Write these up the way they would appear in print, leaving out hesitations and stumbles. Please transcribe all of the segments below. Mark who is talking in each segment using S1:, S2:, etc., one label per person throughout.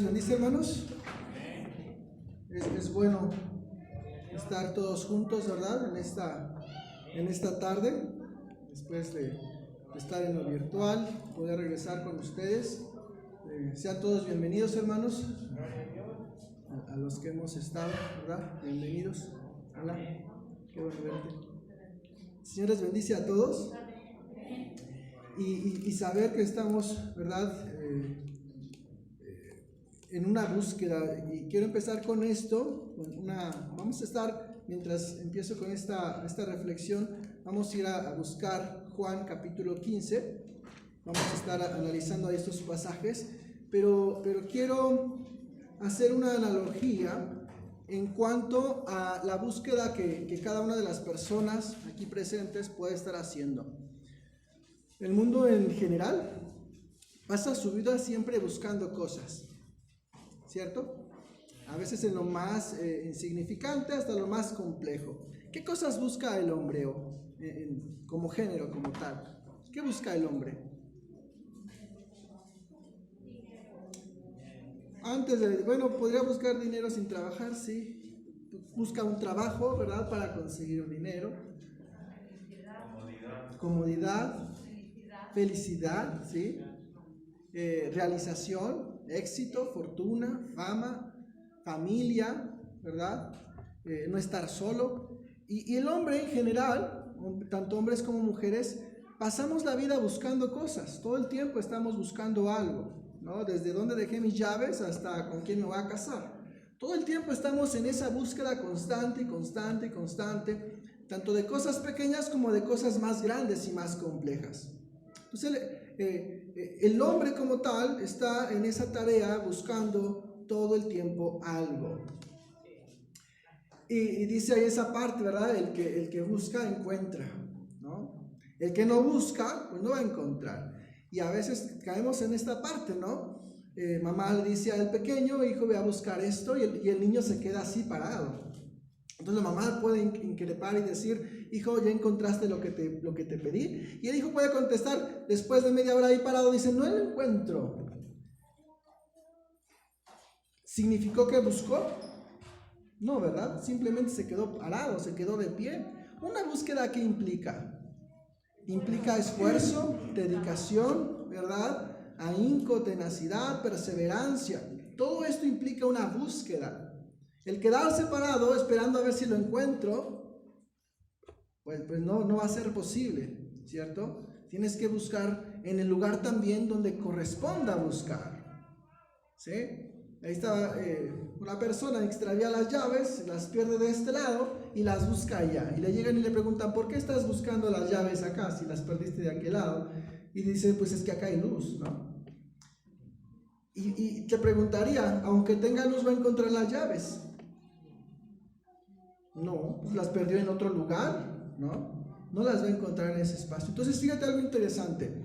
S1: les bendice, hermanos. Es bueno estar todos juntos, ¿verdad? En esta tarde, después de estar en lo virtual, poder regresar con ustedes. Sean todos bienvenidos, hermanos, a los que hemos estado, ¿verdad? Bienvenidos. Hola, qué bueno verte. El Señor les bendice a todos. Y saber que estamos, ¿verdad? En una búsqueda, y quiero empezar con esto, vamos a estar, mientras empiezo con esta reflexión, vamos a ir a buscar Juan capítulo 15, vamos a estar analizando estos pasajes, pero quiero hacer una analogía en cuanto a la búsqueda que cada una de las personas aquí presentes puede estar haciendo. El mundo en general pasa su vida siempre buscando cosas, ¿cierto? A veces en lo más insignificante hasta lo más complejo. ¿Qué cosas busca el hombre como género, como tal? ¿Qué busca el hombre? Podría buscar dinero sin trabajar, sí. Busca un trabajo, ¿verdad? Para conseguir dinero. Comodidad. Felicidad, ¿sí? Realización, éxito, fortuna, fama, familia, ¿verdad? No estar solo. Y el hombre en general, tanto hombres como mujeres, pasamos la vida buscando cosas. Todo el tiempo estamos buscando algo, ¿no? Desde dónde dejé mis llaves hasta con quién me voy a casar. Todo el tiempo estamos en esa búsqueda constante, tanto de cosas pequeñas como de cosas más grandes y más complejas. Entonces, el hombre como tal está en esa tarea buscando todo el tiempo algo. Y dice ahí esa parte, ¿verdad? El que busca, encuentra, ¿no? El que no busca, pues no va a encontrar. Y a veces caemos en esta parte, ¿no? Mamá le dice al pequeño, hijo, ve a buscar esto, y el niño se queda así parado. Entonces la mamá puede increpar y decir, hijo, ya encontraste lo que te pedí. Y el hijo puede contestar, después de media hora ahí parado, dice, no lo encuentro. ¿Significó que buscó? No, ¿verdad? Simplemente se quedó parado, se quedó de pie. Una búsqueda, ¿qué implica? Implica esfuerzo, dedicación, ¿verdad? Ahínco, tenacidad, perseverancia. Todo esto implica una búsqueda. El quedarse parado esperando a ver si lo encuentro, pues no va a ser posible, ¿cierto? Tienes que buscar en el lugar también donde corresponda buscar, ¿sí? Ahí está una persona extravía las llaves, las pierde de este lado y las busca allá. Y le llegan y le preguntan, ¿por qué estás buscando las llaves acá si las perdiste de aquel lado? Y dice, pues es que acá hay luz, ¿no? Y te preguntaría, aunque tenga luz, ¿va a encontrar las llaves? No, pues las perdió en otro lugar, ¿no? No las va a encontrar en ese espacio. Entonces, fíjate algo interesante.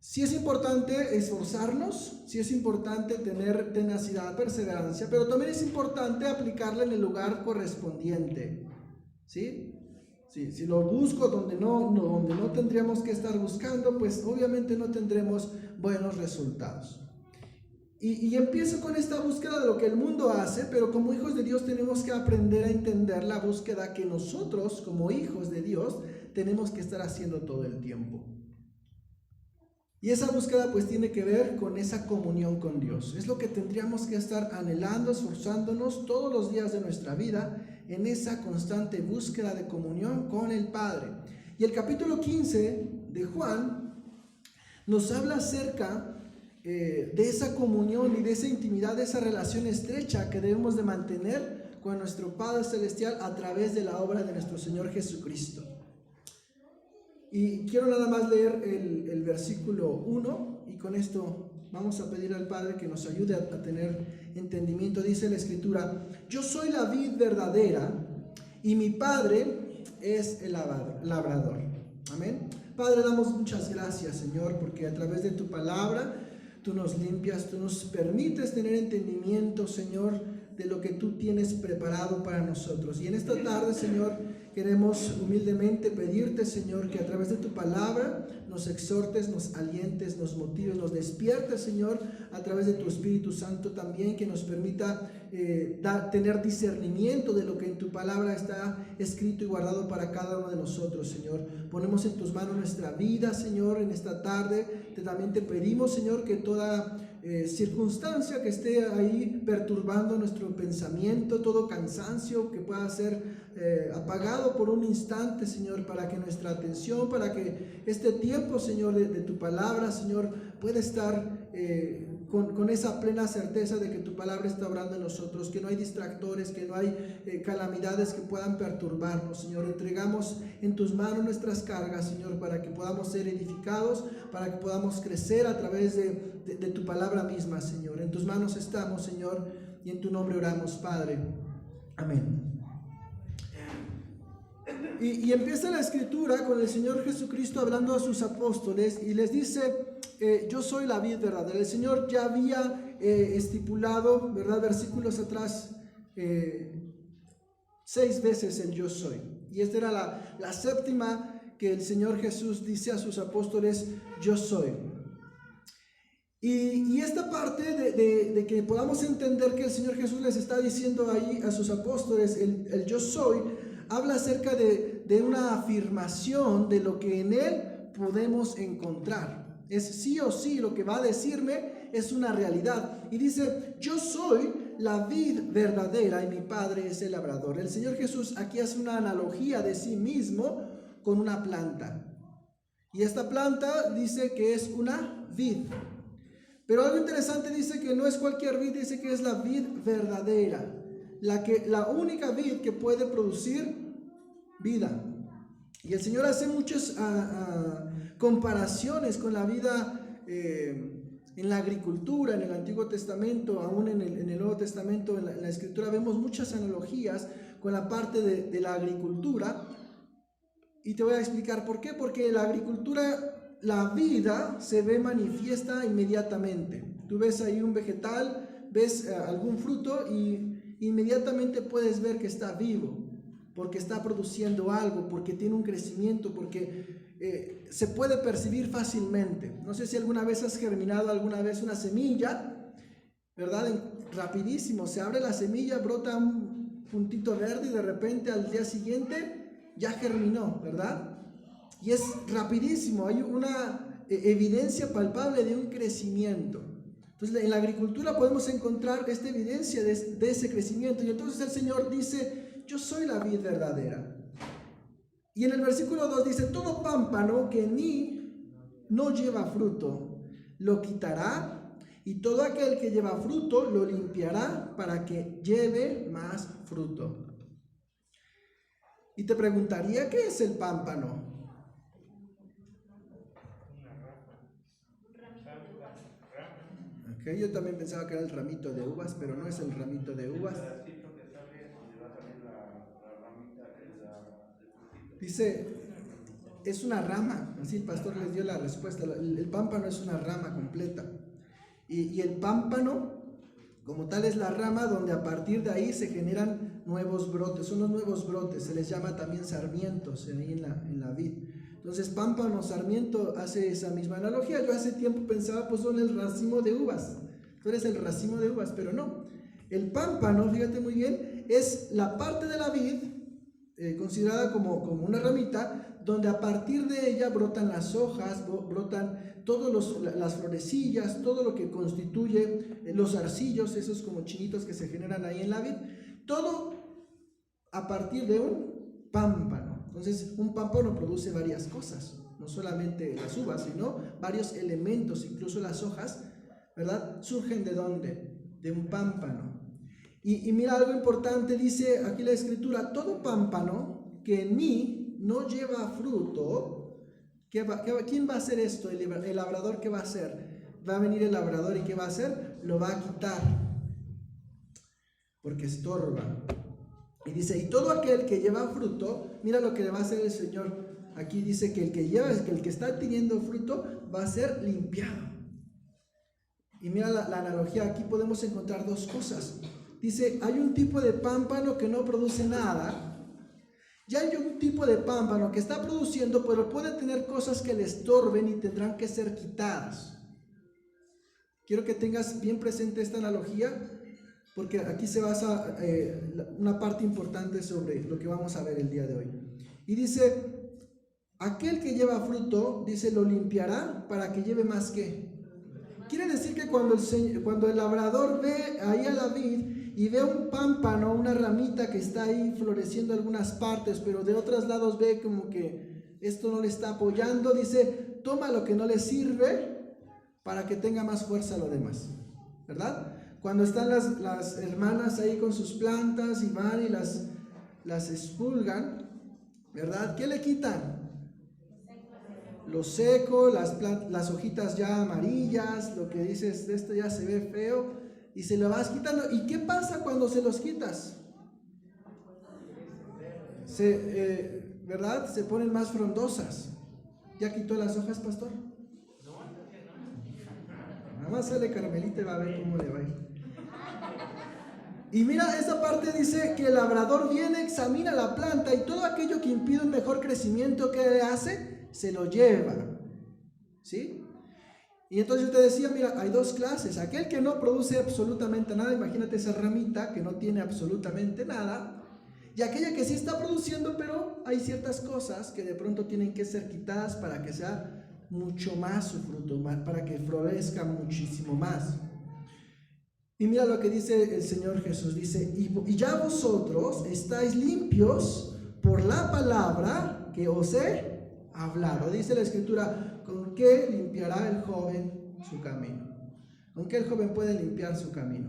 S1: Sí es importante esforzarnos, sí es importante tener tenacidad, perseverancia, pero también es importante aplicarla en el lugar correspondiente, ¿sí? Sí, si lo busco donde no tendríamos que estar buscando, pues obviamente no tendremos buenos resultados. Y empiezo con esta búsqueda de lo que el mundo hace, pero como hijos de Dios tenemos que aprender a entender la búsqueda que nosotros, como hijos de Dios, tenemos que estar haciendo todo el tiempo. Y esa búsqueda pues tiene que ver con esa comunión con Dios. Es lo que tendríamos que estar anhelando, esforzándonos todos los días de nuestra vida en esa constante búsqueda de comunión con el Padre. Y el capítulo 15 de Juan nos habla acerca de esa comunión y de esa intimidad, de esa relación estrecha que debemos de mantener con nuestro Padre Celestial a través de la obra de nuestro Señor Jesucristo. Y quiero nada más leer el versículo 1 y con esto vamos a pedir al Padre que nos ayude a tener entendimiento. Dice la Escritura, yo soy la vid verdadera y mi Padre es el labrador. Amén. Padre, damos muchas gracias, Señor, porque a través de tu palabra tú nos limpias, tú nos permites tener entendimiento, Señor, de lo que tú tienes preparado para nosotros. Y en esta tarde, Señor, queremos humildemente pedirte, Señor, que a través de tu palabra nos exhortes, nos alientes, nos motives, nos despiertes, Señor, a través de tu Espíritu Santo también, que nos permita tener discernimiento de lo que en tu palabra está escrito y guardado para cada uno de nosotros, Señor. Ponemos en tus manos nuestra vida, Señor, en esta tarde. También te pedimos, Señor, que toda circunstancia que esté ahí perturbando nuestro pensamiento, todo cansancio que pueda ser apagado por un instante, Señor, para que nuestra atención, para que este tiempo, Señor, de tu palabra, Señor, pueda estar con esa plena certeza de que tu palabra está obrando en nosotros, que no hay distractores, que no hay calamidades que puedan perturbarnos, Señor. Entregamos en tus manos nuestras cargas, Señor, para que podamos ser edificados, para que podamos crecer a través de tu palabra misma, Señor. En tus manos estamos, Señor, y en tu nombre oramos, Padre. Amén. Y empieza la escritura con el Señor Jesucristo hablando a sus apóstoles y les dice, yo soy la vid verdadera. El Señor ya había estipulado, ¿verdad? Versículos atrás, 6 veces el yo soy. Y esta era la séptima que el Señor Jesús dice a sus apóstoles, yo soy. Y esta parte de que podamos entender que el Señor Jesús les está diciendo ahí a sus apóstoles, el yo soy, habla acerca de una afirmación de lo que en Él podemos encontrar. Es sí o sí, lo que va a decirme es una realidad. Y dice, yo soy la vid verdadera y mi Padre es el labrador. El Señor Jesús aquí hace una analogía de sí mismo con una planta. Y esta planta dice que es una vid. Pero algo interesante dice que no es cualquier vid, dice que es la vid verdadera. La única vid que puede producir vida. Y el Señor hace muchas comparaciones con la vida en la agricultura, en el Antiguo Testamento, aún en el Nuevo Testamento, en la Escritura vemos muchas analogías con la parte de la agricultura. Y te voy a explicar por qué. Porque en la agricultura la vida se ve manifiesta inmediatamente. Tú ves ahí un vegetal, ves algún fruto y inmediatamente puedes ver que está vivo, porque está produciendo algo, porque tiene un crecimiento, porque se puede percibir fácilmente. No sé si alguna vez has germinado alguna vez una semilla, ¿verdad? Rapidísimo, se abre la semilla, brota un puntito verde y de repente al día siguiente ya germinó, ¿verdad? Y es rapidísimo, hay una evidencia palpable de un crecimiento. Entonces en la agricultura podemos encontrar esta evidencia de ese crecimiento. Y entonces el Señor dice, yo soy la vid verdadera. Y en el versículo 2 dice, todo pámpano que en mí no lleva fruto, lo quitará, y todo aquel que lleva fruto lo limpiará para que lleve más fruto. Y te preguntaría, ¿qué es el pámpano? Okay, yo también pensaba que era el ramito de uvas, pero no es el ramito de uvas. Dice, es una rama, así el pastor les dio la respuesta. El pámpano es una rama completa. Y el pámpano, como tal, es la rama donde a partir de ahí se generan nuevos brotes. Son los nuevos brotes, se les llama también sarmientos ahí en la vid. Entonces, pámpano, sarmiento hace esa misma analogía. Yo hace tiempo pensaba, pues son el racimo de uvas. Tú eres el racimo de uvas, pero no. El pámpano, fíjate muy bien, es la parte de la vid considerada como una ramita, donde a partir de ella brotan las hojas, brotan todas las florecillas, todo lo que constituye los zarcillos, esos como chinitos que se generan ahí en la vid. Todo a partir de un pámpano. Entonces, un pámpano produce varias cosas, no solamente las uvas, sino varios elementos, incluso las hojas, ¿verdad? ¿Surgen de dónde? De un pámpano. Y mira algo importante, dice aquí la Escritura, todo pámpano que en mí no lleva fruto, ¿quién va a hacer esto? ¿El labrador qué va a hacer? Va a venir el labrador y ¿qué va a hacer? Lo va a quitar, porque estorba. Y dice, y todo aquel que lleva fruto, mira lo que le va a hacer el Señor. Aquí dice que el que está teniendo fruto va a ser limpiado. Y mira la analogía, aquí podemos encontrar dos cosas. Dice, hay un tipo de pámpano que no produce nada. Ya hay un tipo de pámpano que está produciendo, pero puede tener cosas que le estorben y tendrán que ser quitadas. Quiero que tengas bien presente esta analogía, porque aquí se basa una parte importante sobre lo que vamos a ver el día de hoy. Y dice, aquel que lleva fruto, dice, lo limpiará para que lleve más que. Quiere decir que cuando el labrador ve ahí a la vid y ve un pámpano, una ramita que está ahí floreciendo en algunas partes, pero de otros lados ve como que esto no le está apoyando, dice, toma lo que no le sirve para que tenga más fuerza lo demás, ¿verdad? Cuando están las hermanas ahí con sus plantas y van y las expulgan, ¿verdad? ¿Qué le quitan? Lo seco, las hojitas ya amarillas, lo que dices, esto ya se ve feo, y se lo vas quitando. ¿Y qué pasa cuando se los quitas? ¿Verdad? Se ponen más frondosas. ¿Ya quitó las hojas, pastor? Nada más sale Carmelita y va a ver cómo le va a ir. Y mira, esta parte dice que el labrador viene, examina la planta y todo aquello que impide un mejor crecimiento, ¿qué hace? Se lo lleva. ¿Sí? Y entonces yo te decía, mira, hay dos clases. Aquel que no produce absolutamente nada, imagínate esa ramita que no tiene absolutamente nada, y aquella que sí está produciendo, pero hay ciertas cosas que de pronto tienen que ser quitadas para que sea mucho más su fruto, para que florezca muchísimo más. Y mira lo que dice el Señor Jesús, dice, y ya vosotros estáis limpios por la palabra que os he hablado. Dice la Escritura, ¿con qué limpiará el joven su camino? ¿Con qué el joven puede limpiar su camino?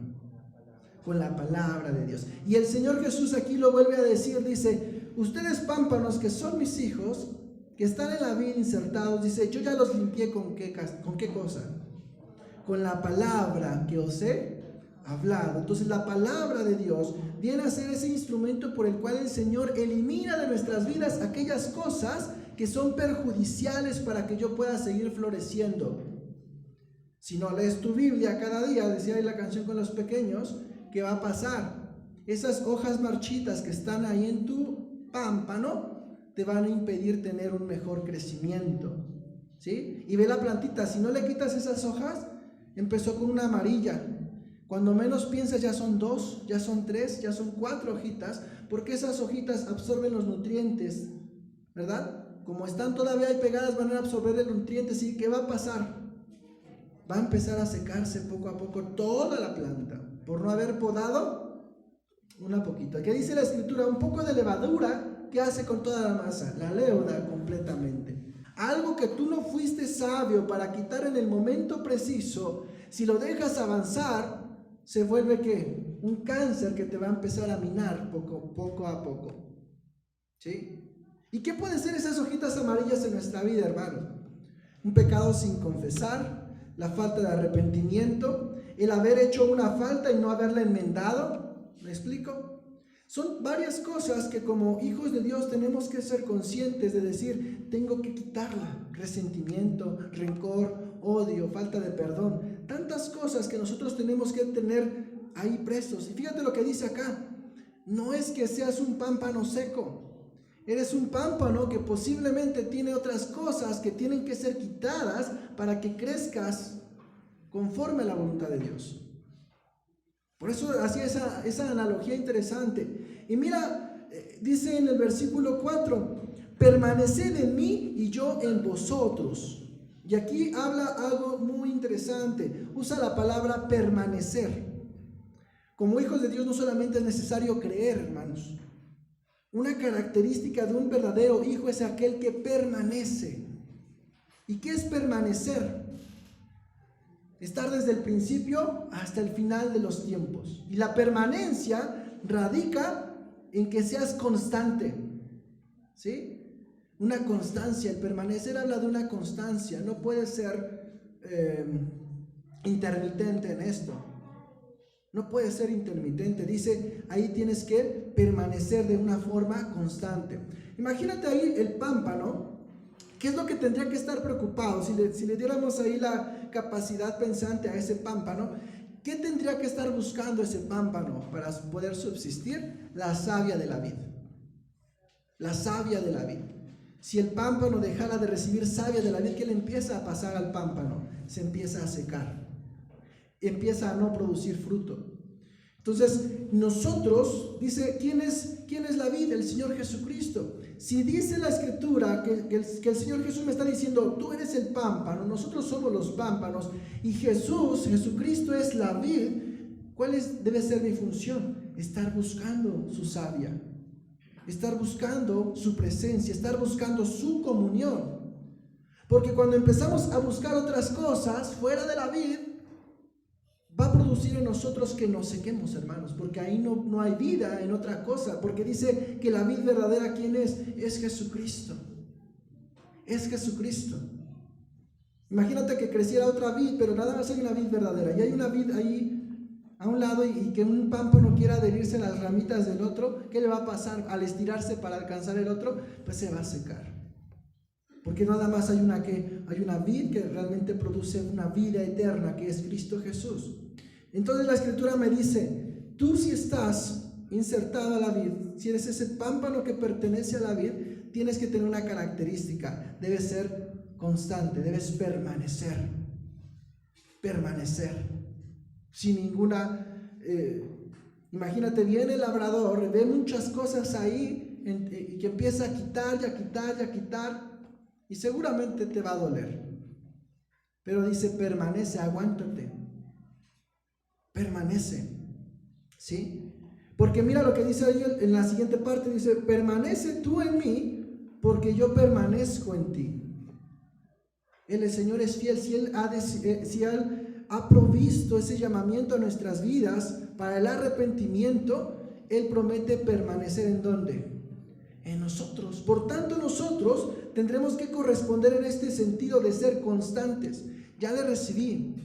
S1: Con la palabra de Dios. Y el Señor Jesús aquí lo vuelve a decir, dice, ustedes pámpanos que son mis hijos, que están en la vid insertados, dice, yo ya los limpié ¿con qué cosa? Con la palabra que os he hablado. Entonces la palabra de Dios viene a ser ese instrumento por el cual el Señor elimina de nuestras vidas aquellas cosas que son perjudiciales para que yo pueda seguir floreciendo. Si no lees tu Biblia cada día, decía ahí la canción con los pequeños, ¿qué va a pasar? Esas hojas marchitas que están ahí en tu pámpano te van a impedir tener un mejor crecimiento, ¿sí? Y ve la plantita, si no le quitas esas hojas, empezó con una amarilla. Cuando menos piensas ya son 2, ya son 3, ya son 4 hojitas, porque esas hojitas absorben los nutrientes, ¿verdad? Como están todavía ahí pegadas, van a absorber los nutrientes. ¿Y qué va a pasar? Va a empezar a secarse poco a poco toda la planta, por no haber podado una poquita. ¿Qué dice la Escritura? Un poco de levadura, ¿qué hace con toda la masa? La leuda completamente. Algo que tú no fuiste sabio para quitar en el momento preciso, si lo dejas avanzar, se vuelve ¿qué? Un cáncer que te va a empezar a minar poco a poco. ¿Sí? ¿Y qué pueden ser esas hojitas amarillas en nuestra vida, hermano? Un pecado sin confesar, la falta de arrepentimiento, el haber hecho una falta y no haberla enmendado. ¿Me explico? Son varias cosas que como hijos de Dios tenemos que ser conscientes de decir, tengo que quitarla. Resentimiento, rencor, odio, falta de perdón. Tantas cosas que nosotros tenemos que tener ahí presos. Y fíjate lo que dice acá. No es que seas un pámpano seco. Eres un pámpano que posiblemente tiene otras cosas que tienen que ser quitadas para que crezcas conforme a la voluntad de Dios. Por eso hacía esa analogía interesante. Y mira, dice en el versículo 4, permaneced en mí y yo en vosotros. Y aquí habla algo muy interesante. Usa la palabra permanecer. Como hijos de Dios no solamente es necesario creer, hermanos. Una característica de un verdadero hijo es aquel que permanece. ¿Y qué es permanecer? Estar desde el principio hasta el final de los tiempos. Y la permanencia radica en que seas constante. ¿Sí? Una constancia. El permanecer habla de una constancia. No puedes ser intermitente en esto. No puedes ser intermitente. Dice, ahí tienes que permanecer de una forma constante. Imagínate ahí el pámpano. ¿Qué es lo que tendría que estar preocupado? Si le diéramos ahí la capacidad pensante a ese pámpano, ¿Qué tendría que estar buscando ese pámpano para poder subsistir? La savia de la vid. La savia de la vid. Si el pámpano dejara de recibir savia de la vid, ¿qué le empieza a pasar al pámpano? Se empieza a secar. Empieza a no producir fruto. Entonces, nosotros, dice, ¿quién es la vid? El Señor Jesucristo. Si dice la Escritura que el Señor Jesús me está diciendo, tú eres el pámpano, nosotros somos los pámpanos, y Jesucristo es la vid, ¿cuál debe ser mi función? Estar buscando su savia, estar buscando su presencia, estar buscando su comunión. Porque cuando empezamos a buscar otras cosas fuera de la vid, va a producir en nosotros que nos sequemos, hermanos, porque ahí no hay vida en otra cosa, porque dice que la vid verdadera, ¿quién es? Es Jesucristo. Es Jesucristo. Imagínate que creciera otra vid, pero nada más hay una vid verdadera, y hay una vid ahí a un lado, y que un pámpano quiera adherirse a las ramitas del otro. ¿Qué le va a pasar al estirarse para alcanzar el otro? Pues se va a secar. Porque nada más hay una vid que realmente produce una vida eterna, que es Cristo Jesús. Entonces la Escritura me dice, tú si estás insertado a la vid, si eres ese pámpano que pertenece a la vid, tienes que tener una característica: debes ser constante, debes permanecer, sin ninguna... imagínate, viene el labrador, ve muchas cosas ahí, que empieza a quitar y a quitar y a quitar, y seguramente te va a doler, pero dice, permanece, aguántate, permanece, ¿sí? Porque mira lo que dice ahí en la siguiente parte, dice, permanece tú en mí, porque yo permanezco en ti. El Señor es fiel. Si Él ha provisto ese llamamiento a nuestras vidas para el arrepentimiento, Él promete permanecer ¿en dónde? En nosotros. Por tanto, nosotros tendremos que corresponder en este sentido de ser constantes. Ya le recibí.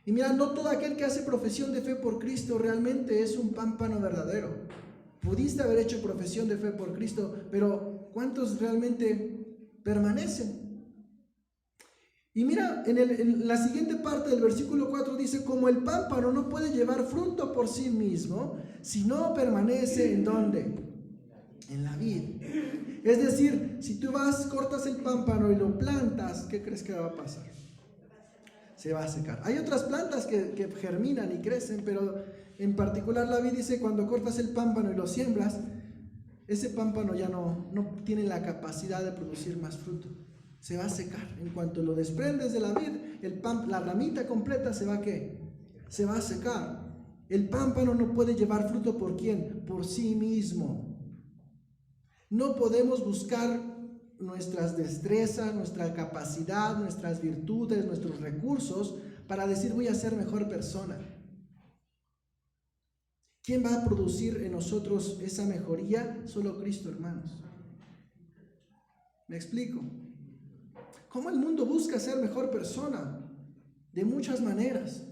S1: Y mira, no todo aquel que hace profesión de fe por Cristo realmente es un pámpano verdadero. Pudiste haber hecho profesión de fe por Cristo, pero ¿cuántos realmente permanecen? Y mira, en la siguiente parte del versículo 4 dice, como el pámpano no puede llevar fruto por sí mismo, si no permanece ¿en dónde? En la vid. Es decir, si tú cortas el pámpano y lo plantas, ¿qué crees que va a pasar? Se va a secar. Hay otras plantas que germinan y crecen, pero en particular la vid dice, cuando cortas el pámpano y lo siembras, ese pámpano ya no tiene la capacidad de producir más fruto. Se va a secar. En cuanto lo desprendes de la vid, la ramita completa se va a secar. El pámpano no puede llevar fruto ¿por quién? Por sí mismo. No podemos buscar nuestras destrezas, nuestra capacidad, nuestras virtudes, nuestros recursos para decir voy a ser mejor persona. ¿Quién va a producir en nosotros esa mejoría? Solo Cristo, hermanos. ¿Me explico? ¿Cómo el mundo busca ser mejor persona? De muchas maneras,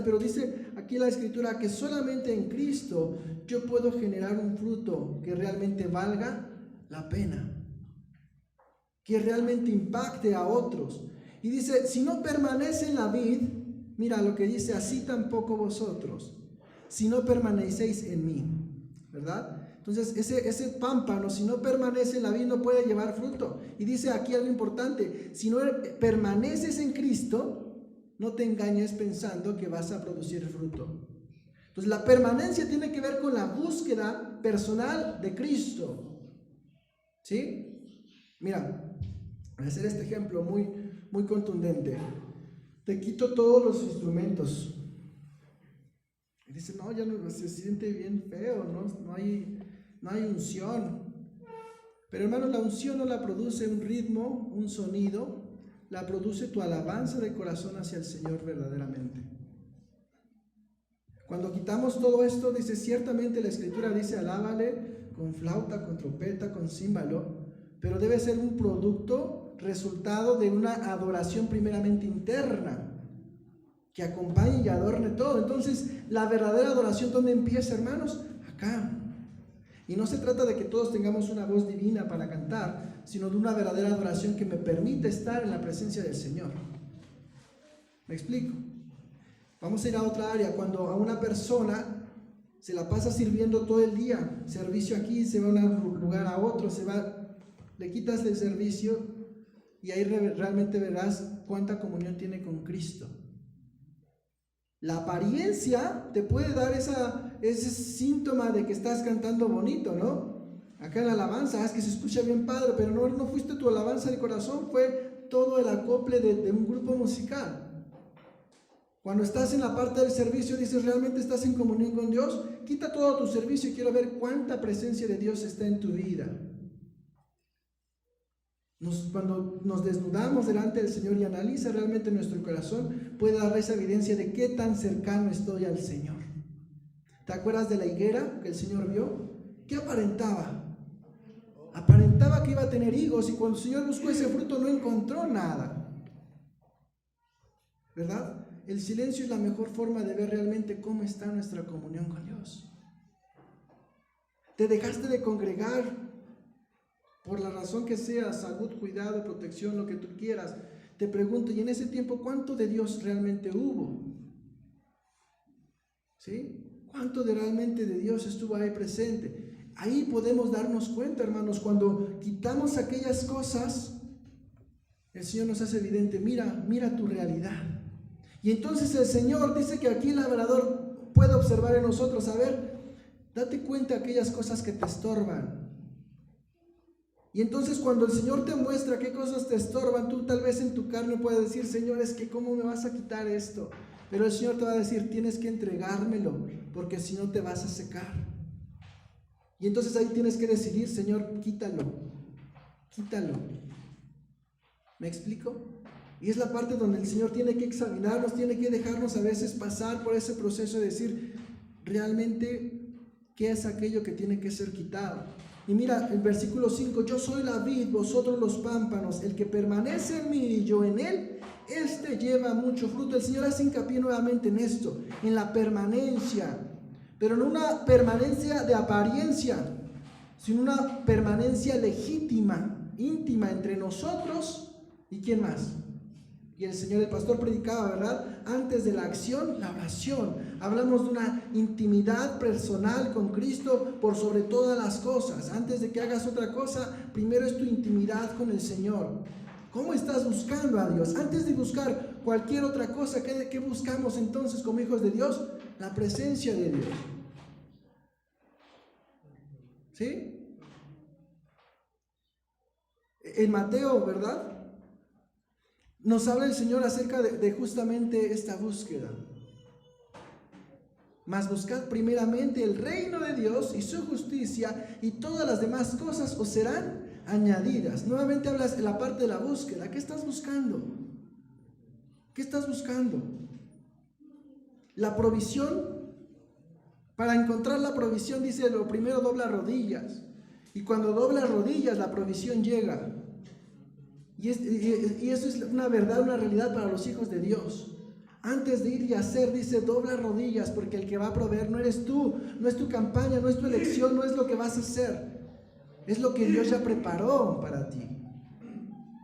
S1: pero dice aquí la Escritura que solamente en Cristo yo puedo generar un fruto que realmente valga la pena, que realmente impacte a otros. Y dice, si no permanece en la vid, mira lo que dice, así tampoco vosotros, si no permanecéis en mí, ¿verdad? Entonces ese pámpano, si no permanece en la vid, no puede llevar fruto. Y dice aquí algo importante, si no permaneces en Cristo, no te engañes pensando que vas a producir fruto. Entonces la permanencia tiene que ver con la búsqueda personal de Cristo, ¿sí? Mira, voy a hacer este ejemplo muy, muy contundente. Te quito todos los instrumentos. Y dice, no, ya no se siente bien feo, no hay unción. Pero hermanos, la unción no la produce un ritmo, un sonido, la produce tu alabanza de corazón hacia el Señor verdaderamente. Cuando quitamos todo esto, dice, ciertamente la Escritura dice, alábale con flauta, con trompeta, con címbalo, pero debe ser un producto, resultado de una adoración primeramente interna, que acompañe y adorne todo. Entonces, la verdadera adoración, ¿dónde empieza, hermanos? Acá. Y no se trata de que todos tengamos una voz divina para cantar, sino de una verdadera adoración que me permite estar en la presencia del Señor. ¿Me explico? Vamos a ir a otra área. Cuando a una persona se la pasa sirviendo todo el día, servicio aquí, se va a un lugar a otro, le quitas el servicio y ahí realmente verás cuánta comunión tiene con Cristo. La apariencia te puede dar ese síntoma de que estás cantando bonito, ¿no? Acá en la alabanza, es que se escucha bien padre, pero no fuiste tu alabanza de corazón, fue todo el acople de un grupo musical. Cuando estás en la parte del servicio, dices, ¿realmente estás en comunión con Dios? Quita todo tu servicio y quiero ver cuánta presencia de Dios está en tu vida. Cuando nos desnudamos delante del Señor y analiza realmente nuestro corazón, puede dar esa evidencia de qué tan cercano estoy al Señor. ¿Te acuerdas de la higuera que el Señor vio? ¿Qué aparentaba? Aparentaba que iba a tener higos y cuando el Señor buscó ese fruto no encontró nada. ¿Verdad? El silencio es la mejor forma de ver realmente cómo está nuestra comunión con Dios. Te dejaste de congregar por la razón que sea, salud, cuidado, protección, lo que tú quieras. Te pregunto, y en ese tiempo, ¿cuánto de Dios realmente hubo? ¿Sí? ¿Cuánto realmente de Dios estuvo ahí presente? Ahí podemos darnos cuenta, hermanos, cuando quitamos aquellas cosas, el Señor nos hace evidente, mira tu realidad. Y entonces el Señor dice que aquí el labrador puede observar en nosotros, a ver, date cuenta de aquellas cosas que te estorban. Y entonces cuando el Señor te muestra qué cosas te estorban, tú tal vez en tu carne puedes decir, Señor, es que ¿cómo me vas a quitar esto? Pero el Señor te va a decir, tienes que entregármelo, porque si no te vas a secar. Y entonces ahí tienes que decidir, Señor, quítalo. ¿Me explico? Y es la parte donde el Señor tiene que examinarnos, tiene que dejarnos a veces pasar por ese proceso de decir, realmente, ¿qué es aquello que tiene que ser quitado? Y mira, el versículo 5, yo soy la vid, vosotros los pámpanos, el que permanece en mí y yo en él, este lleva mucho fruto. El Señor hace hincapié nuevamente en esto, en la permanencia, pero no una permanencia de apariencia, sino una permanencia legítima, íntima entre nosotros y ¿quién más? Y el Señor, el pastor predicaba, ¿verdad? Antes de la acción, la oración. Hablamos de una intimidad personal con Cristo por sobre todas las cosas. Antes de que hagas otra cosa, primero es tu intimidad con el Señor. ¿Cómo estás buscando a Dios? Antes de buscar cualquier otra cosa, ¿qué buscamos entonces como hijos de Dios? La presencia de Dios. ¿Sí? En Mateo, ¿verdad? Nos habla el Señor acerca de justamente esta búsqueda. Mas buscad primeramente el reino de Dios y su justicia, y todas las demás cosas os serán añadidas. Nuevamente hablas de la parte de la búsqueda. ¿Qué estás buscando? ¿Qué estás buscando? La provisión. Para encontrar la provisión, dice, lo primero dobla rodillas. Y cuando doblas rodillas, la provisión llega. Y eso es una verdad, una realidad para los hijos de Dios. Antes de ir y hacer, dice, dobla rodillas, porque el que va a proveer no eres tú, no es tu campaña, no es tu elección, no es lo que vas a hacer. Es lo que Dios ya preparó para ti.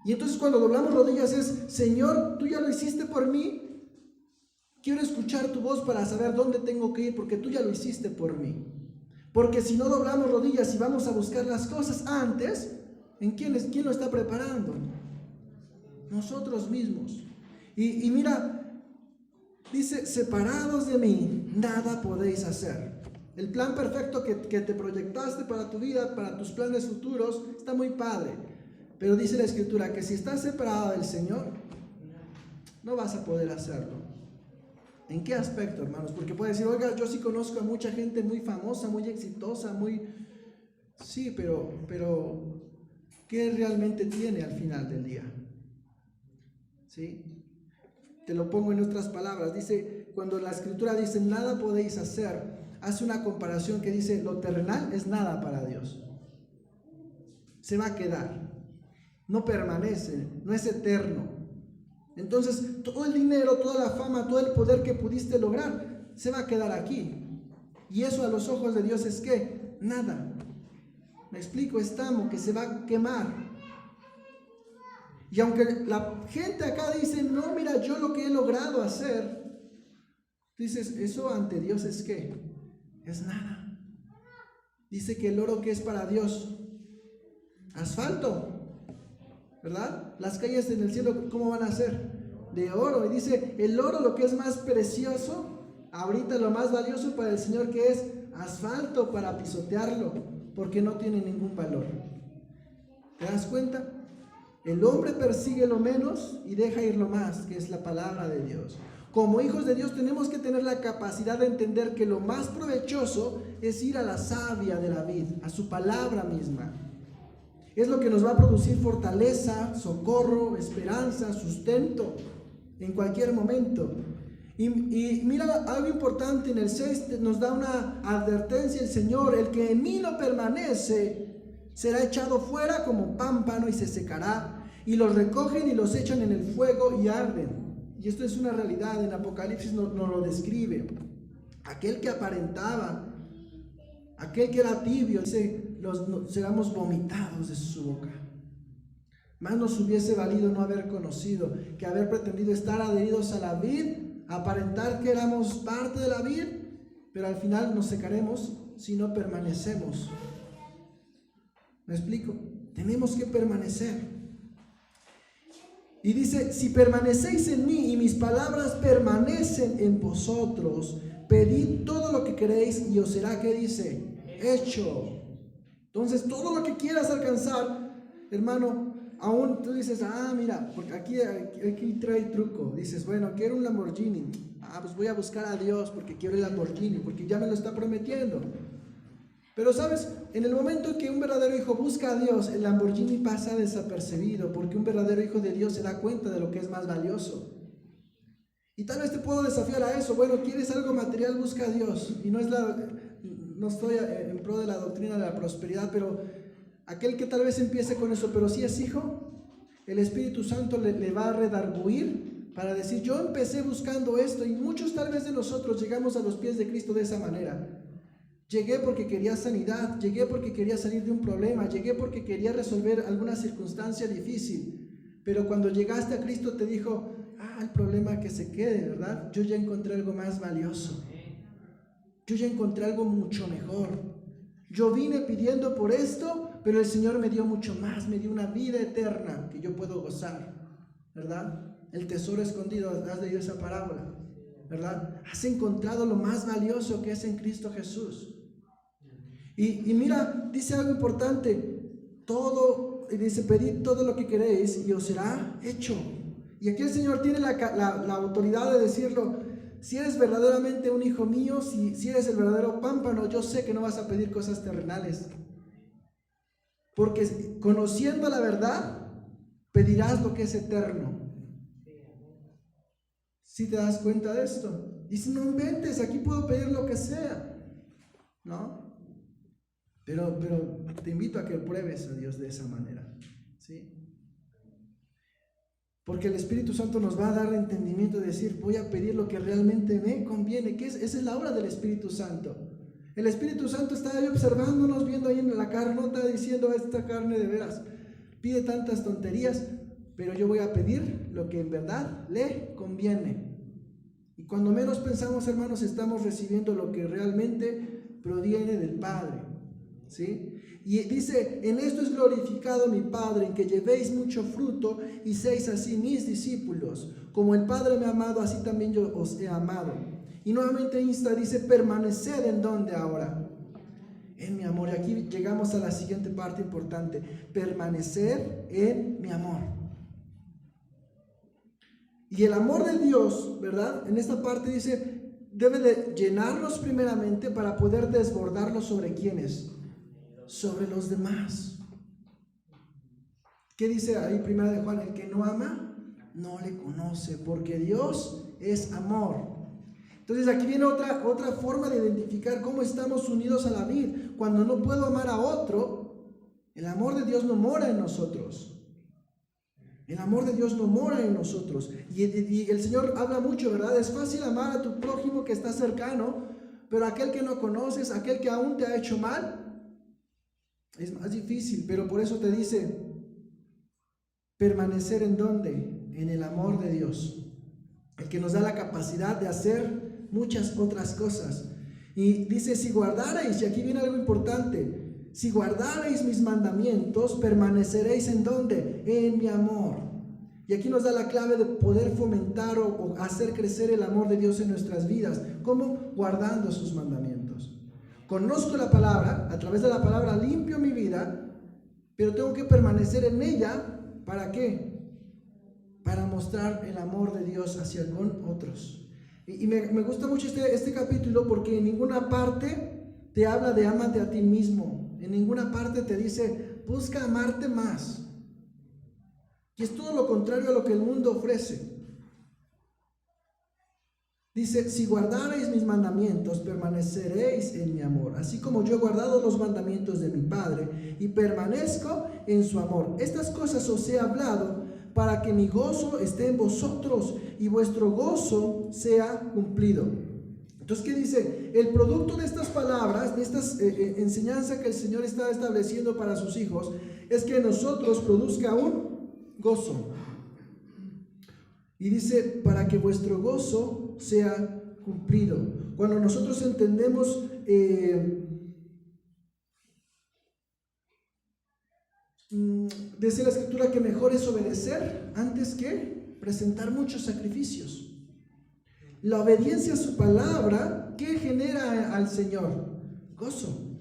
S1: Y entonces cuando doblamos rodillas es, Señor, tú ya lo hiciste por mí. Quiero escuchar tu voz para saber dónde tengo que ir, porque tú ya lo hiciste por mí. Porque si no doblamos rodillas y vamos a buscar las cosas antes, ¿quién lo está preparando? Nosotros mismos. Y mira, dice, separados de mí, nada podéis hacer. El plan perfecto que te proyectaste para tu vida, para tus planes futuros, está muy padre. Pero dice la Escritura que si estás separado del Señor, no vas a poder hacerlo. ¿En qué aspecto, hermanos? Porque puede decir, oiga, yo sí conozco a mucha gente muy famosa, muy exitosa, Sí, pero ¿qué realmente tiene al final del día? ¿Sí? Te lo pongo en otras palabras. Dice, cuando la Escritura dice, nada podéis hacer, hace una comparación que dice, lo terrenal es nada para Dios. Se va a quedar. No permanece, no es eterno. Entonces, todo el dinero, toda la fama, todo el poder que pudiste lograr, se va a quedar aquí. Y eso a los ojos de Dios es ¿qué? Nada. Me explico, estamos, que se va a quemar. Y aunque la gente acá dice, no, mira, yo lo que he logrado hacer, Dices, ¿eso ante Dios es qué? Es nada. Dice que el oro que es para Dios, asfalto, ¿verdad? Las calles en el cielo, ¿cómo van a ser? De oro. Y dice, el oro, lo que es más precioso, ahorita lo más valioso para el Señor, que es asfalto para pisotearlo, porque no tiene ningún valor. ¿Te das cuenta? El hombre persigue lo menos y deja ir lo más, que es la palabra de Dios. Como hijos de Dios tenemos que tener la capacidad de entender que lo más provechoso es ir a la savia de la vid, a su palabra misma. Es lo que nos va a producir fortaleza, socorro, esperanza, sustento en cualquier momento. Y mira, algo importante en el 6 nos da una advertencia el Señor: el que en mí no permanece será echado fuera como pámpano y se secará, y los recogen y los echan en el fuego y arden. Y esto es una realidad, en Apocalipsis nos lo describe. Aquel que aparentaba, aquel que era tibio, dice, seramos vomitados de su boca. Más nos hubiese valido no haber conocido, que haber pretendido estar adheridos a la vid, aparentar que éramos parte de la vid, pero al final nos secaremos si no permanecemos. ¿Me explico? Tenemos que permanecer. Y dice, si permanecéis en mí y mis palabras permanecen en vosotros, pedid todo lo que queréis y os será, ¿qué dice? Hecho. Entonces, todo lo que quieras alcanzar, hermano, aún tú dices, mira, porque aquí trae truco. Dices, bueno, quiero un Lamborghini. Pues voy a buscar a Dios porque quiero el Lamborghini, porque ya me lo está prometiendo. Pero sabes, en el momento en que un verdadero hijo busca a Dios, el Lamborghini pasa desapercibido, porque un verdadero hijo de Dios se da cuenta de lo que es más valioso. Y tal vez te puedo desafiar a eso. Bueno, ¿quieres algo material? Busca a Dios. Y no estoy en pro de la doctrina de la prosperidad, pero aquel que tal vez empiece con eso, pero si es hijo, el Espíritu Santo le va a redarguir para decir, yo empecé buscando esto, y muchos tal vez de nosotros llegamos a los pies de Cristo de esa manera. Llegué porque quería sanidad, llegué porque quería salir de un problema, llegué porque quería resolver alguna circunstancia difícil. Pero cuando llegaste a Cristo te dijo, el problema que se quede, ¿verdad? Yo ya encontré algo más valioso. Yo ya encontré algo mucho mejor. Yo vine pidiendo por esto, pero el Señor me dio mucho más, me dio una vida eterna que yo puedo gozar, ¿verdad? El tesoro escondido, has leído esa parábola, ¿verdad? Has encontrado lo más valioso que es en Cristo Jesús. Y mira, dice algo importante, dice, pedid todo lo que queréis y os será hecho. Y aquí el Señor tiene la autoridad de decirlo. Si eres verdaderamente un hijo mío, si eres el verdadero pámpano, yo sé que no vas a pedir cosas terrenales. Porque conociendo la verdad, pedirás lo que es eterno. ¿Sí te das cuenta de esto? Dice, no inventes, aquí puedo pedir lo que sea, ¿no? Pero te invito a que pruebes a Dios de esa manera, ¿sí? Porque el Espíritu Santo nos va a dar entendimiento de decir, voy a pedir lo que realmente me conviene, que esa es la obra del Espíritu Santo. El Espíritu Santo está ahí observándonos, viendo ahí en la carnota, diciendo, esta carne de veras pide tantas tonterías, pero yo voy a pedir lo que en verdad le conviene. Y cuando menos pensamos, hermanos, estamos recibiendo lo que realmente proviene del Padre, ¿sí? Y dice, en esto es glorificado mi Padre, en que llevéis mucho fruto y seáis así mis discípulos. Como el Padre me ha amado, así también yo os he amado. Y nuevamente insta, dice, permaneced en donde ahora, en mi amor. Y aquí llegamos a la siguiente parte importante, permanecer en mi amor. Y el amor de Dios, ¿verdad? En esta parte dice, debe de llenarnos primeramente para poder desbordarlo sobre quienes, sobre los demás. ¿Qué dice ahí primera de Juan? El que no ama, no le conoce, porque Dios es amor. Entonces aquí viene otra forma de identificar cómo estamos unidos a la vid. Cuando no puedo amar a otro, el amor de Dios no mora en nosotros. El amor de Dios no mora en nosotros. Y el Señor habla mucho, ¿verdad? Es fácil amar a tu prójimo que está cercano, pero aquel que no conoces, aquel que aún te ha hecho mal, es más difícil. Pero por eso te dice, permanecer ¿en dónde? En el amor de Dios. El que nos da la capacidad de hacer muchas otras cosas. Y dice, si guardarais, y aquí viene algo importante, si guardarais mis mandamientos, permaneceréis ¿en dónde? En mi amor. Y aquí nos da la clave de poder fomentar o hacer crecer el amor de Dios en nuestras vidas. ¿Cómo? Guardando sus mandamientos. Conozco la palabra, a través de la palabra limpio mi vida, pero tengo que permanecer en ella. ¿Para qué? Para mostrar el amor de Dios hacia con otros. Y me gusta mucho este capítulo porque en ninguna parte te habla de ámate a ti mismo. En ninguna parte te dice busca amarte más. Y es todo lo contrario a lo que el mundo ofrece. Dice, si guardareis mis mandamientos, permaneceréis en mi amor, así como yo he guardado los mandamientos de mi Padre y permanezco en su amor. Estas cosas os he hablado para que mi gozo esté en vosotros y vuestro gozo sea cumplido. Entonces, ¿qué dice? El producto de estas palabras, de estas enseñanzas que el Señor está estableciendo para sus hijos, es que nosotros produzca un gozo. Y dice, para que vuestro gozo sea cumplido. Cuando nosotros entendemos dice la Escritura que mejor es obedecer antes que presentar muchos sacrificios. La obediencia a su palabra, ¿qué genera al Señor? Gozo.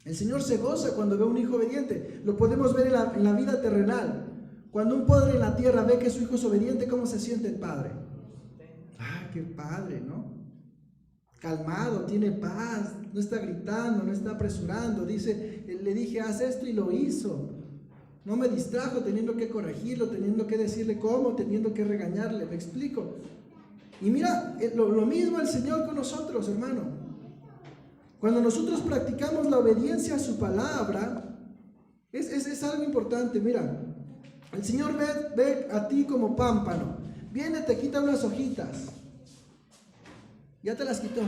S1: El Señor se goza cuando ve a un hijo obediente. Lo podemos ver en la vida terrenal. Cuando un padre en la tierra ve que su hijo es obediente, ¿cómo se siente el padre? ¡Ah, qué padre!, ¿no? Calmado, tiene paz, no está gritando, no está apresurando. Dice, le dije, haz esto y lo hizo. No me distrajo teniendo que corregirlo, teniendo que decirle cómo, teniendo que regañarle. ¿Me explico? Y mira, lo mismo el Señor con nosotros, hermano. Cuando nosotros practicamos la obediencia a su palabra, es algo importante. Mira, el Señor ve a ti como pámpano. Viene, te quita unas hojitas. Ya te las quitó.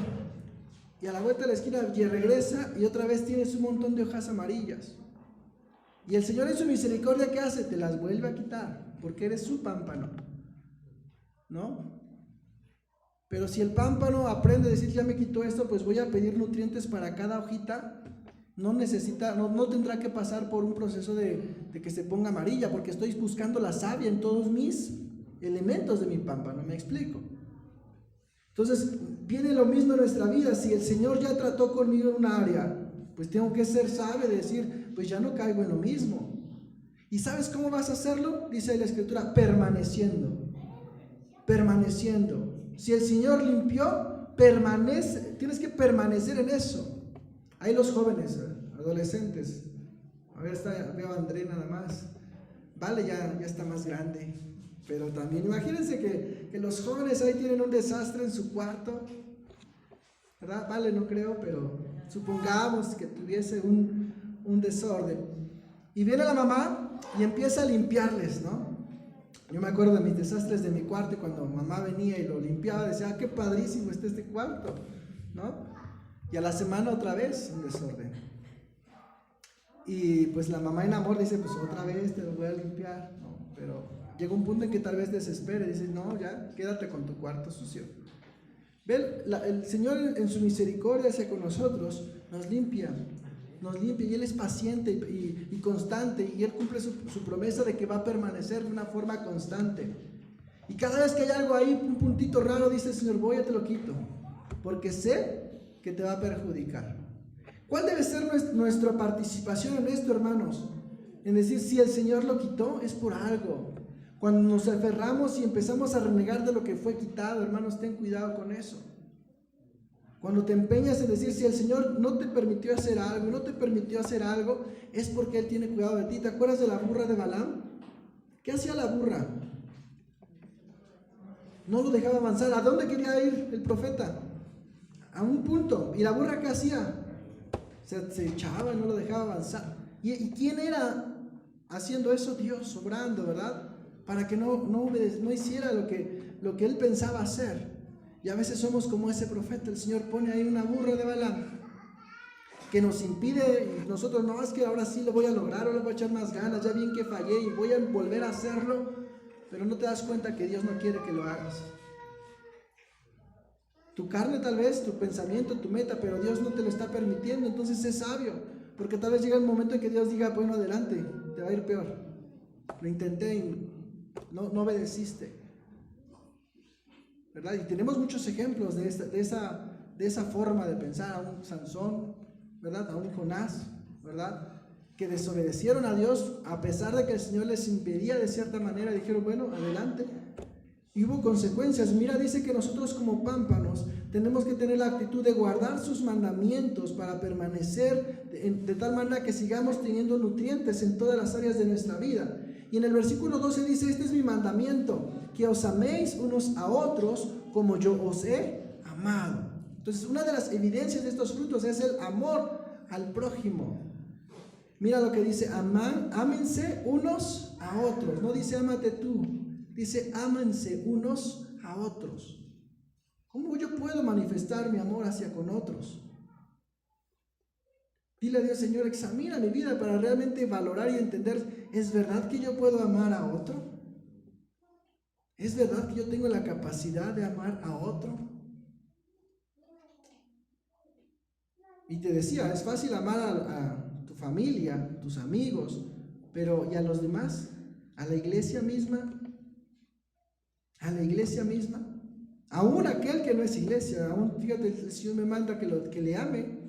S1: Y a la vuelta de la esquina y regresa y otra vez tienes un montón de hojas amarillas. Y el Señor en su misericordia, ¿qué hace? Te las vuelve a quitar, porque eres su pámpano, ¿no? Pero si el pámpano aprende a decir, ya me quitó esto, pues voy a pedir nutrientes para cada hojita, no tendrá que pasar por un proceso de que se ponga amarilla, porque estoy buscando la savia en todos mis elementos de mi pámpano, ¿me explico? Entonces, viene lo mismo en nuestra vida. Si el Señor ya trató conmigo en un área, pues tengo que ser sabio de decir, pues ya no caigo en lo mismo. ¿Y sabes cómo vas a hacerlo? Dice la Escritura, permaneciendo. Si el Señor limpió, tienes que permanecer en eso. Ahí los jóvenes, adolescentes, a ver, veo a André nada más. Vale, ya está más grande, pero también imagínense que los jóvenes ahí tienen un desastre en su cuarto, ¿verdad? Vale, no creo, pero supongamos que tuviese un desorden. Y viene la mamá y empieza a limpiarles, ¿no? Yo me acuerdo de mis desastres de mi cuarto y cuando mamá venía y lo limpiaba, decía, qué padrísimo está este cuarto, ¿no? Y a la semana otra vez un desorden. Y pues la mamá en amor dice, pues otra vez te lo voy a limpiar, ¿no? Pero llega un punto en que tal vez desespere, dice, no, ya, quédate con tu cuarto sucio. Ve, el Señor en su misericordia hacia con nosotros nos limpia y Él es paciente y constante, y Él cumple su promesa de que va a permanecer de una forma constante. Y cada vez que hay algo ahí, un puntito raro, dice el Señor, voy, ya te lo quito, porque sé que te va a perjudicar. ¿Cuál debe ser nuestra participación en esto, hermanos? En decir, si el Señor lo quitó, es por algo. Cuando nos aferramos y empezamos a renegar de lo que fue quitado, hermanos, ten cuidado con eso. Cuando te empeñas en decir, si el Señor no te permitió hacer algo, es porque Él tiene cuidado de ti. ¿Te acuerdas de la burra de Balaam? ¿Qué hacía la burra? No lo dejaba avanzar. ¿A dónde quería ir el profeta? A un punto. ¿Y la burra qué hacía? Se echaba y no lo dejaba avanzar. ¿Y quién era haciendo eso? Dios, obrando, ¿verdad? Para que no hiciera lo que Él pensaba hacer. Y a veces somos como ese profeta. El Señor pone ahí una burra de Balaam que nos impide, y nosotros, no, es que ahora sí lo voy a lograr, ahora voy a echar más ganas, ya bien que fallé y voy a volver a hacerlo, pero no te das cuenta que Dios no quiere que lo hagas. Tu carne tal vez, tu pensamiento, tu meta, pero Dios no te lo está permitiendo. Entonces sé sabio, porque tal vez llega el momento en que Dios diga, bueno, adelante, te va a ir peor. Lo intenté y no obedeciste, ¿verdad? Y tenemos muchos ejemplos de esa forma de pensar, a un Sansón, ¿verdad? A un Jonás, ¿verdad? Que desobedecieron a Dios a pesar de que el Señor les impedía de cierta manera, dijeron, bueno, adelante. Y hubo consecuencias. Mira, dice que nosotros como pámpanos tenemos que tener la actitud de guardar sus mandamientos para permanecer de tal manera que sigamos teniendo nutrientes en todas las áreas de nuestra vida. Y en el versículo 12 dice, este es mi mandamiento, que os améis unos a otros como yo os he amado. Entonces, una de las evidencias de estos frutos es el amor al prójimo. Mira lo que dice, ámense unos a otros. No dice ámate tú, dice ámense unos a otros. ¿Cómo yo puedo manifestar mi amor hacia con otros? Dile a Dios, Señor, examina mi vida para realmente valorar y entender, ¿es verdad que yo puedo amar a otro? ¿Es verdad que yo tengo la capacidad de amar a otro? Y te decía, es fácil amar a tu familia, tus amigos, pero ¿y a los demás? ¿A la iglesia misma? ¿A la iglesia misma? Aún aquel que no es iglesia, aún, fíjate, el Señor me manda que le ame.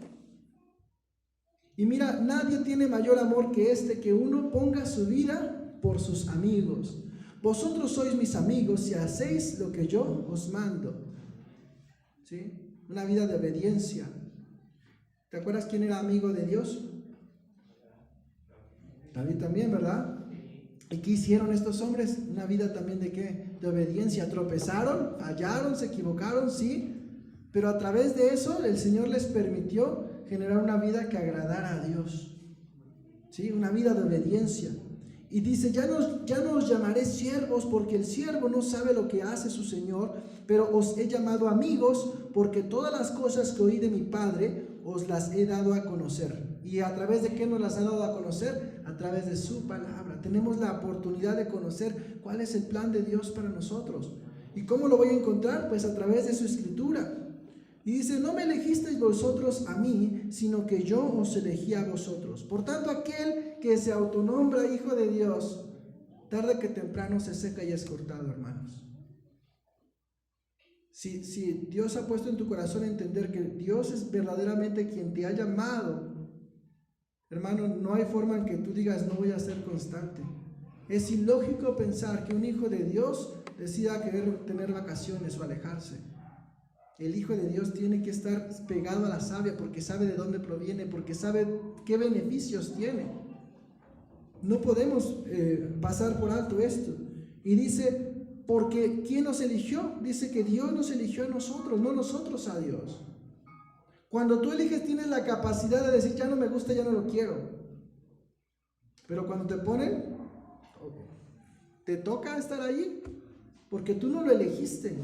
S1: Y mira, nadie tiene mayor amor que este, que uno ponga su vida por sus amigos. Vosotros sois mis amigos si hacéis lo que yo os mando. ¿Sí? Una vida de obediencia. ¿Te acuerdas quién era amigo de Dios? David también, ¿verdad? ¿Y qué hicieron estos hombres? Una vida también de ¿qué? De obediencia. Tropezaron, fallaron, se equivocaron, sí, pero a través de eso el Señor les permitió generar una vida que agradara a Dios, ¿sí? Una vida de obediencia. Y dice, ya no os llamaré siervos, porque el siervo no sabe lo que hace su Señor, pero os he llamado amigos, porque todas las cosas que oí de mi Padre os las he dado a conocer. ¿Y a través de qué nos las ha dado a conocer? A través de su palabra. Tenemos la oportunidad de conocer cuál es el plan de Dios para nosotros. ¿Y cómo lo voy a encontrar? Pues a través de su escritura. Y dice, no me elegisteis vosotros a mí, sino que yo os elegí a vosotros. Por tanto, aquel que se autonombra hijo de Dios, tarde que temprano se seca y es cortado, hermanos. Si Dios ha puesto en tu corazón entender que Dios es verdaderamente quien te ha llamado, hermano, no hay forma en que tú digas, no voy a ser constante. Es ilógico pensar que un hijo de Dios decida querer tener vacaciones o alejarse. El Hijo de Dios tiene que estar pegado a la savia porque sabe de dónde proviene, porque sabe qué beneficios tiene. No podemos pasar por alto esto. Y dice, porque ¿quién nos eligió? Dice que Dios nos eligió a nosotros, no nosotros a Dios. Cuando tú eliges tienes la capacidad de decir, ya no me gusta, ya no lo quiero. Pero cuando te ponen, te toca estar ahí, porque tú no lo elegiste.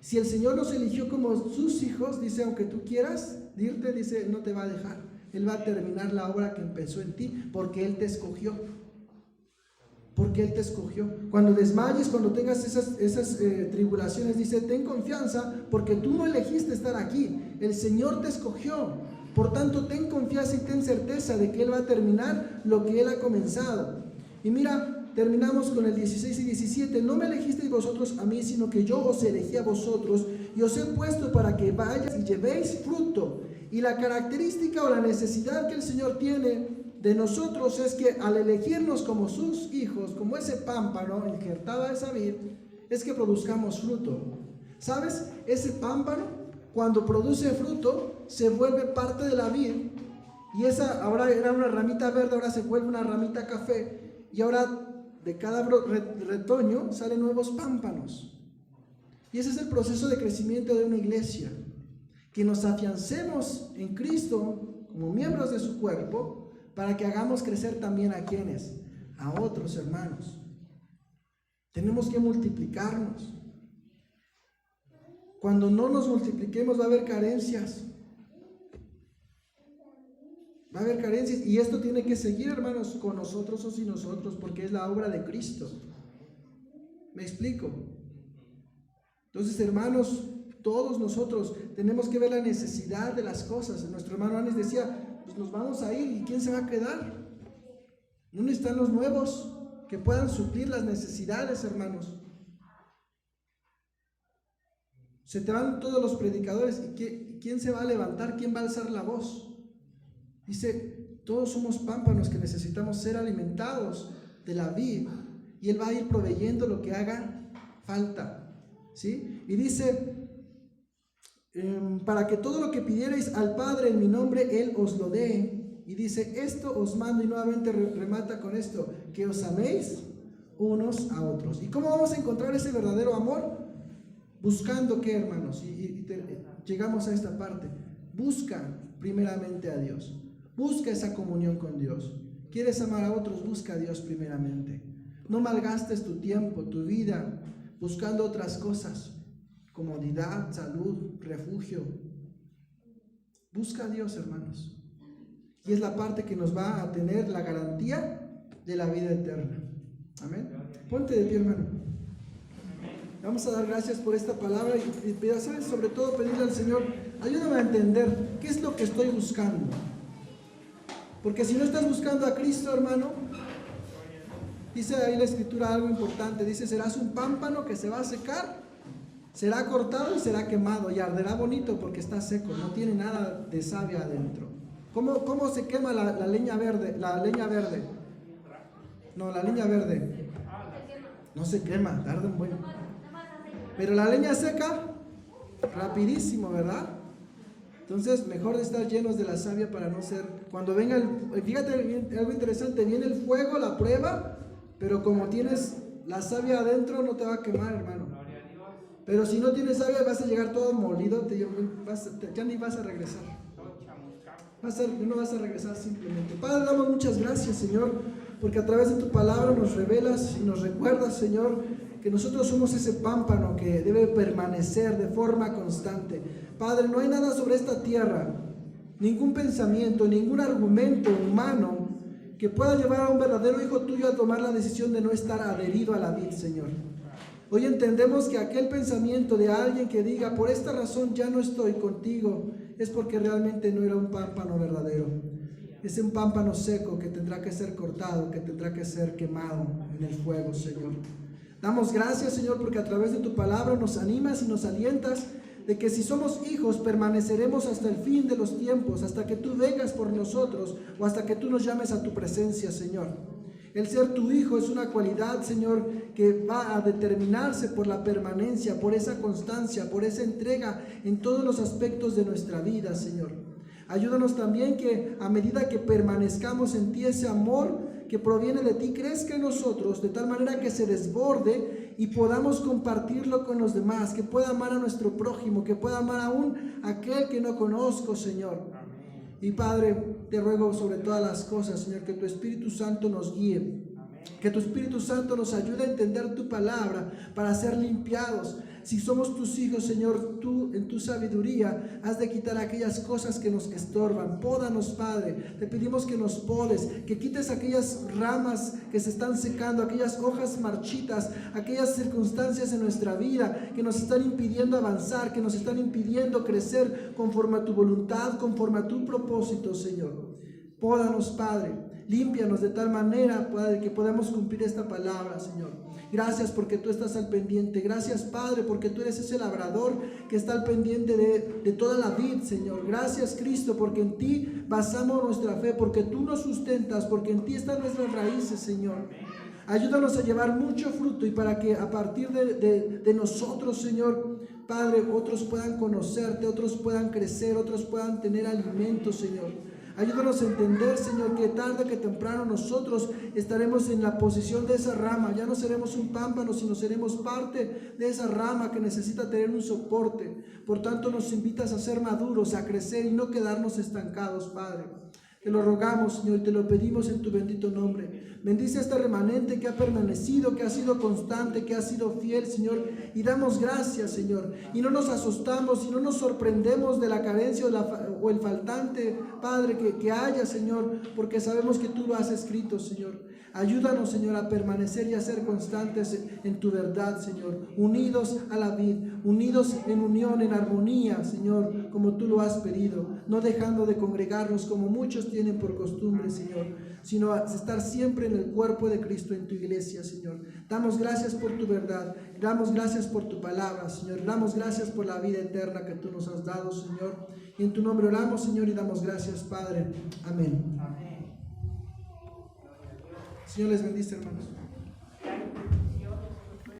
S1: Si el Señor nos eligió como sus hijos, dice, aunque tú quieras irte, dice, no te va a dejar. Él va a terminar la obra que empezó en ti, porque Él te escogió. Porque Él te escogió. Cuando desmayes, cuando tengas esas tribulaciones, dice, ten confianza, porque tú no elegiste estar aquí. El Señor te escogió. Por tanto, ten confianza y ten certeza de que Él va a terminar lo que Él ha comenzado. Y mira, terminamos con el 16 y 17. No me elegisteis vosotros a mí, sino que yo os elegí a vosotros y os he puesto para que vayáis y llevéis fruto. Y la característica o la necesidad que el Señor tiene de nosotros es que al elegirnos como sus hijos, como ese pámpano injertado a esa vid, es que produzcamos fruto. ¿Sabes? Ese pámpano, cuando produce fruto, se vuelve parte de la vid. Y esa ahora era una ramita verde, ahora se vuelve una ramita café. Y ahora de cada retoño salen nuevos pámpanos. Y ese es el proceso de crecimiento de una iglesia. Que nos afiancemos en Cristo como miembros de su cuerpo para que hagamos crecer también a quienes, a otros hermanos. Tenemos que multiplicarnos. Cuando no nos multipliquemos va a haber carencias. Va a haber carencias y esto tiene que seguir, hermanos, con nosotros o sin nosotros, porque es la obra de Cristo. ¿Me explico? Entonces, hermanos, todos nosotros tenemos que ver la necesidad de las cosas. Nuestro hermano Anis decía, pues nos vamos a ir, ¿y quién se va a quedar? ¿Dónde están los nuevos que puedan suplir las necesidades, hermanos? Se te van todos los predicadores, ¿y quién se va a levantar? ¿Quién va a alzar la voz? Dice, todos somos pámpanos que necesitamos ser alimentados de la vid, y Él va a ir proveyendo lo que haga falta, ¿sí? Y dice, para que todo lo que pidierais al Padre en mi nombre, Él os lo dé. Y dice, esto os mando, y nuevamente remata con esto, que os améis unos a otros. ¿Y cómo vamos a encontrar ese verdadero amor? Buscando, ¿qué, hermanos? Llegamos a esta parte. Busca primeramente a Dios. Busca esa comunión con Dios. ¿Quieres amar a otros? Busca a Dios primeramente. No malgastes tu tiempo, tu vida, buscando otras cosas. Comodidad, salud, refugio. Busca a Dios, hermanos. Y es la parte que nos va a tener la garantía de la vida eterna. Amén. Ponte de pie, hermano. Vamos a dar gracias por esta palabra y ¿sabes? Sobre todo pedirle al Señor, ayúdame a entender qué es lo que estoy buscando. Porque si no estás buscando a Cristo, hermano, dice ahí la Escritura algo importante. Dice, serás un pámpano que se va a secar, será cortado y será quemado y arderá bonito porque está seco, no tiene nada de savia adentro. ¿Cómo se quema la leña verde? La leña verde. No, la leña verde. No se quema, tarda un buen. Pero la leña seca, rapidísimo, ¿verdad? Entonces, mejor estar llenos de la savia para no ser... Cuando venga fíjate, algo interesante, viene el fuego, la prueba, pero como tienes la savia adentro, no te va a quemar, hermano. Pero si no tienes savia, vas a llegar todo molido, ya ni vas a regresar. No vas a regresar simplemente. Padre, damos muchas gracias, Señor, porque a través de tu palabra nos revelas y nos recuerdas, Señor, que nosotros somos ese pámpano que debe permanecer de forma constante. Padre, no hay nada sobre esta tierra, ningún pensamiento, ningún argumento humano que pueda llevar a un verdadero hijo tuyo a tomar la decisión de no estar adherido a la vid, Señor. Hoy entendemos que aquel pensamiento de alguien que diga, por esta razón ya no estoy contigo, es porque realmente no era un pámpano verdadero. Es un pámpano seco que tendrá que ser cortado, que tendrá que ser quemado en el fuego, Señor. Damos gracias, Señor, porque a través de tu palabra nos animas y nos alientas de que si somos hijos permaneceremos hasta el fin de los tiempos, hasta que tú vengas por nosotros o hasta que tú nos llames a tu presencia, Señor. El ser tu hijo es una cualidad, Señor, que va a determinarse por la permanencia, por esa constancia, por esa entrega en todos los aspectos de nuestra vida, Señor. Ayúdanos también que a medida que permanezcamos en ti, ese amor que proviene de ti crezca en nosotros de tal manera que se desborde y podamos compartirlo con los demás, que pueda amar a nuestro prójimo, que pueda amar aún a aquel que no conozco, Señor. Y Padre, te ruego sobre todas las cosas, Señor, que tu Espíritu Santo nos guíe, que tu Espíritu Santo nos ayude a entender tu palabra para ser limpiados. Si somos tus hijos, Señor, tú en tu sabiduría has de quitar aquellas cosas que nos estorban. Pódanos, Padre, te pedimos que nos podes, que quites aquellas ramas que se están secando, aquellas hojas marchitas, aquellas circunstancias en nuestra vida que nos están impidiendo avanzar, que nos están impidiendo crecer conforme a tu voluntad, conforme a tu propósito, Señor. Pódanos, Padre. Límpianos de tal manera, Padre, que podamos cumplir esta palabra, Señor. Gracias porque tú estás al pendiente. Gracias, Padre, porque tú eres ese labrador que está al pendiente de toda la vid, Señor. Gracias, Cristo, porque en ti basamos nuestra fe, porque tú nos sustentas, porque en ti están nuestras raíces, Señor. Ayúdanos a llevar mucho fruto y para que a partir de nosotros, Señor, Padre, otros puedan conocerte, otros puedan crecer, otros puedan tener alimento, Señor. Ayúdanos a entender, Señor, que tarde que temprano nosotros estaremos en la posición de esa rama. Ya no seremos un pámpano, sino seremos parte de esa rama que necesita tener un soporte. Por tanto, nos invitas a ser maduros, a crecer y no quedarnos estancados, Padre. Te lo rogamos, Señor, y te lo pedimos en tu bendito nombre. Bendice a este remanente que ha permanecido, que ha sido constante, que ha sido fiel, Señor. Y damos gracias, Señor. Y no nos asustamos y no nos sorprendemos de la carencia o el faltante, Padre, que haya, Señor, porque sabemos que tú lo has escrito, Señor. Ayúdanos, Señor, a permanecer y a ser constantes en tu verdad, Señor, unidos a la vid, unidos en unión, en armonía, Señor, como tú lo has pedido, no dejando de congregarnos como muchos tienen por costumbre, Señor, sino a estar siempre en el cuerpo de Cristo, en tu iglesia, Señor. Damos gracias por tu verdad, damos gracias por tu palabra, Señor, damos gracias por la vida eterna que tú nos has dado, Señor, y en tu nombre oramos, Señor, y damos gracias, Padre. Amén. Señor les bendice, hermanos.